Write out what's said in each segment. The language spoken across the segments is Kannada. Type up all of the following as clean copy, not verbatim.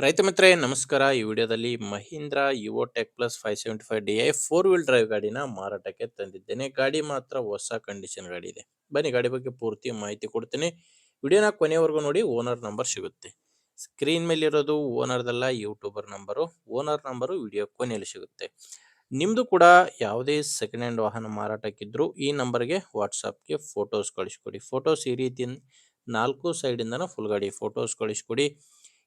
ರೈತ ಮಿತ್ರರೇ ನಮಸ್ಕಾರ. ಈ ವಿಡಿಯೋದಲ್ಲಿ Mahindra Yuvo tech plus 575 D I 4 wheel drive ಗಾಡಿನ ಮಾರಾಟಕ್ಕೆ ತಂದಿದ್ದೇನೆ. ಗಾಡಿ ಮಾತ್ರ ಹೊಸ ಕಂಡೀಷನ್ ಗಾಡಿ ಇದೆ. ಬನ್ನಿ ಗಾಡಿ ಬಗ್ಗೆ ಪೂರ್ತಿ ಮಾಹಿತಿ ಕೊಡ್ತೀನಿ. ವಿಡಿಯೋನ ಕೊನೆವರೆಗೂ ನೋಡಿ. ಓನರ್ ನಂಬರ್ ಸಿಗುತ್ತೆ. ಸ್ಕ್ರೀನ್ ಮೇಲೆ ಇರೋದು ಓನರ್ದಲ್ಲ, youtuber number. Owner number video ಕೊನೆಯಲ್ಲಿ ಸಿಗುತ್ತೆ. ನಿಮ್ಮದು ಕೂಡ ಯಾವುದೇ ಸೆಕೆಂಡ್ ಹ್ಯಾಂಡ್ ವಾಹನ ಮಾರಾಟಕ್ಕಿದ್ರೂ ಈ ನಂಬರ್ಗೆ ವಾಟ್ಸಪ್ಗೆ ಫೋಟೋಸ್ ಕಳಿಸ್ಕೊಡಿ. ಫೋಟೋಸ್ ಈ ರೀತಿ 4 ಸೈಡಿಂದನೂ ಫುಲ್ ಗಾಡಿ ಫೋಟೋಸ್ ಕಳಿಸ್ಕೊಡಿ.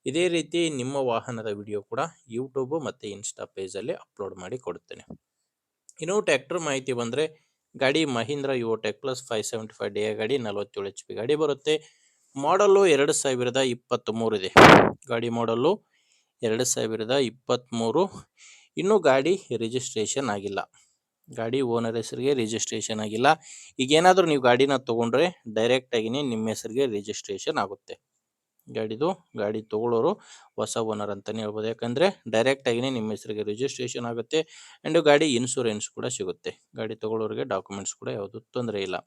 ಇದೇ ರೀತಿ ನಿಮ್ಮ ವಾಹನದ ವಿಡಿಯೋ ಕೂಡ ಯೂಟ್ಯೂಬ್ ಮತ್ತು ಇನ್ಸ್ಟಾ ಪೇಜಲ್ಲಿ ಅಪ್ಲೋಡ್ ಮಾಡಿ ಕೊಡುತ್ತೇನೆ. ಇನ್ನು ಟ್ರ್ಯಾಕ್ಟರ್ ಮಾಹಿತಿ ಬಂದರೆ ಗಾಡಿ Mahindra Yuvo tech plus 575 D I ಗಾಡಿ 47 HP ಗಾಡಿ ಬರುತ್ತೆ. ಮಾಡಲ್ಲು 2023 ಇದೆ. ಗಾಡಿ ಮಾಡಲ್ಲು 2023. ಇನ್ನೂ ಗಾಡಿ ರಿಜಿಸ್ಟ್ರೇಷನ್ ಆಗಿಲ್ಲ. ಗಾಡಿ ಓನರ್ ಹೆಸರಿಗೆ ರಿಜಿಸ್ಟ್ರೇಷನ್ ಆಗಿಲ್ಲ. ಈಗೇನಾದರೂ ನೀವು ಗಾಡಿನ ತೊಗೊಂಡ್ರೆ ಡೈರೆಕ್ಟಾಗಿಯೇ ನಿಮ್ಮ ಹೆಸರಿಗೆ ರಿಜಿಸ್ಟ್ರೇಷನ್ ಆಗುತ್ತೆ. ಗಾಡಿ ತೊಗೊಳ್ಳೋರು ಹೊಸ ಓನರ್ ಅಂತಲೇ ಹೇಳ್ಬೋದು. ಯಾಕಂದರೆ ಡೈರೆಕ್ಟಾಗಿಯೇ ನಿಮ್ಮ ಹೆಸರಿಗೆ ರಿಜಿಸ್ಟ್ರೇಷನ್ ಆಗುತ್ತೆ. ಆ್ಯಂಡ್ ಗಾಡಿ ಇನ್ಶೂರೆನ್ಸ್ ಕೂಡ ಸಿಗುತ್ತೆ. ಗಾಡಿ ತೊಗೊಳ್ಳೋರಿಗೆ ಡಾಕ್ಯುಮೆಂಟ್ಸ್ ಕೂಡ ಯಾವುದೂ ತೊಂದರೆ ಇಲ್ಲ.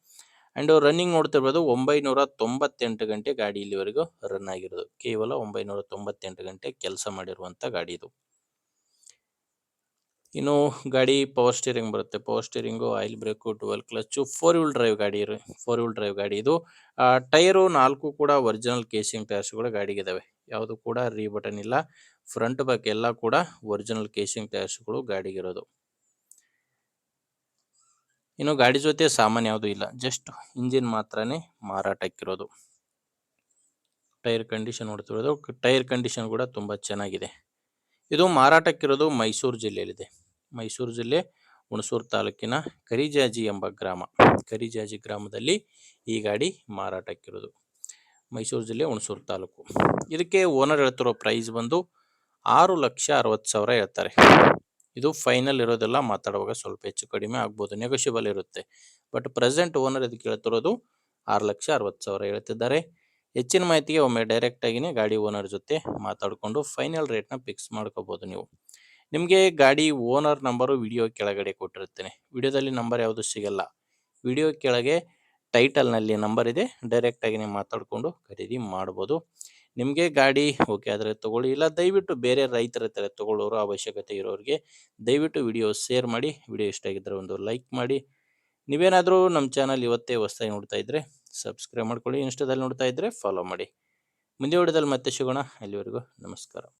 ಆ್ಯಂಡ್ ರನ್ನಿಂಗ್ ನೋಡ್ತಿರ್ಬೋದು 998 ಗಂಟೆ ಗಾಡಿ ಇಲ್ಲಿವರೆಗೂ ರನ್ ಆಗಿರೋದು. ಕೇವಲ 998 ಗಂಟೆ ಕೆಲಸ ಮಾಡಿರುವಂಥ ಗಾಡಿ ಇದು. ಇನ್ನು ಗಾಡಿ ಪವರ್ ಸ್ಟೀರಿಂಗ್ ಬರುತ್ತೆ. Power steering, oil break, dual clutch, 4 wheel drive ಗಾಡಿ ಇದು. ಟೈರು 4 ಕೂಡ ಒರಿಜಿನಲ್ ಕೇಸಿಂಗ್ ಟೈರ್ಸ್ಗಳು ಗಾಡಿಗಿದ್ದಾವೆ. ಯಾವುದು ಕೂಡ ರೀಬಟನ್ ಇಲ್ಲ. ಫ್ರಂಟ್ ಬ್ಯಾಕ್ ಎಲ್ಲ ಕೂಡ ಒರಿಜಿನಲ್ ಕೇಸಿಂಗ್ ಟೈರ್ಸ್ಗಳು ಗಾಡಿಗಿರೋದು. ಇನ್ನು ಗಾಡಿ ಜೊತೆ ಸಾಮಾನು ಯಾವುದೂ ಇಲ್ಲ, ಜಸ್ಟ್ ಇಂಜಿನ್ ಮಾತ್ರನೇ ಮಾರಾಟಕ್ಕಿರೋದು. ಟೈರ್ ಕಂಡೀಷನ್ ನೋಡ್ತಿರೋದು, ಟೈರ್ ಕಂಡೀಷನ್ ಕೂಡ ತುಂಬ ಚೆನ್ನಾಗಿದೆ. ಇದು ಮಾರಾಟಕ್ಕಿರೋದು ಮೈಸೂರು ಜಿಲ್ಲೆಯಲ್ಲಿದೆ. ಮೈಸೂರು ಜಿಲ್ಲೆ ಹುಣಸೂರು ತಾಲೂಕಿನ ಕರಿಜಾಜಿ ಎಂಬ ಗ್ರಾಮ. ಕರಿಜಾಜಿ ಗ್ರಾಮದಲ್ಲಿ ಈ ಗಾಡಿ ಮಾರಾಟಕ್ಕಿರೋದು. ಮೈಸೂರು ಜಿಲ್ಲೆ ಹುಣಸೂರು ತಾಲೂಕು. ಇದಕ್ಕೆ ಓನರ್ ಹೇಳ್ತಿರೋ ಪ್ರೈಸ್ ಬಂದು 6,60,000 ಹೇಳ್ತಾರೆ. ಇದು ಫೈನಲ್ ಇರೋದೆಲ್ಲ, ಮಾತಾಡುವಾಗ ಸ್ವಲ್ಪ ಹೆಚ್ಚು ಕಡಿಮೆ ಆಗ್ಬೋದು, ನೆಗೋಷಿಯಬಲ್ ಇರುತ್ತೆ. ಬಟ್ ಪ್ರೆಸೆಂಟ್ ಓನರ್ ಇದಕ್ಕೆ ಹೇಳ್ತಿರೋದು 6,60,000 ಹೇಳ್ತಿದ್ದಾರೆ. ಹೆಚ್ಚಿನ ಮಾಹಿತಿಗೆ ಒಮ್ಮೆ ಡೈರೆಕ್ಟಾಗಿಯೇ ಗಾಡಿ ಓನರ್ ಜೊತೆ ಮಾತಾಡಿಕೊಂಡು ಫೈನಲ್ ರೇಟ್ನ ಫಿಕ್ಸ್ ಮಾಡ್ಕೋಬೋದು ನೀವು. ನಿಮಗೆ ಗಾಡಿ ಓನರ್ ನಂಬರು ವಿಡಿಯೋ ಕೆಳಗಡೆ ಕೊಟ್ಟಿರ್ತೇನೆ. ವಿಡಿಯೋದಲ್ಲಿ ನಂಬರ್ ಯಾವುದು ಸಿಗಲ್ಲ. ವಿಡಿಯೋ ಕೆಳಗೆ ಟೈಟಲ್ನಲ್ಲಿ ನಂಬರ್ ಇದೆ. ಡೈರೆಕ್ಟಾಗಿ ನೀವು ಮಾತಾಡಿಕೊಂಡು ಖರೀದಿ ಮಾಡ್ಬೋದು. ನಿಮಗೆ ಗಾಡಿ ಓಕೆ ಆದರೆ ತೊಗೊಳ್ಳಿ, ಇಲ್ಲ ದಯವಿಟ್ಟು ಬೇರೆ ರೈತರ ಹತ್ರ ತೊಗೊಳ್ಳೋರು, ಅವಶ್ಯಕತೆ ಇರೋರಿಗೆ ದಯವಿಟ್ಟು ವಿಡಿಯೋ ಶೇರ್ ಮಾಡಿ. ವಿಡಿಯೋ ಇಷ್ಟ ಆಗಿದ್ದರೆ ಒಂದು ಲೈಕ್ ಮಾಡಿ. ನೀವೇನಾದರೂ ನಮ್ಮ ಚಾನಲ್ ಇವತ್ತೇ ಹೊಸದಾಗಿ ನೋಡ್ತಾ ಇದ್ದರೆ ಸಬ್ಸ್ಕ್ರೈಬ್ ಮಾಡ್ಕೊಳ್ಳಿ. ಇನ್ಸ್ಟಾದಲ್ಲಿ ನೋಡ್ತಾ ಇದ್ದರೆ ಫಾಲೋ ಮಾಡಿ. ಮುಂದೆ ವಿಡಿಯೋದಲ್ಲಿ ಮತ್ತೆ ಸಿಗೋಣ. ಅಲ್ಲಿವರೆಗೂ ನಮಸ್ಕಾರ.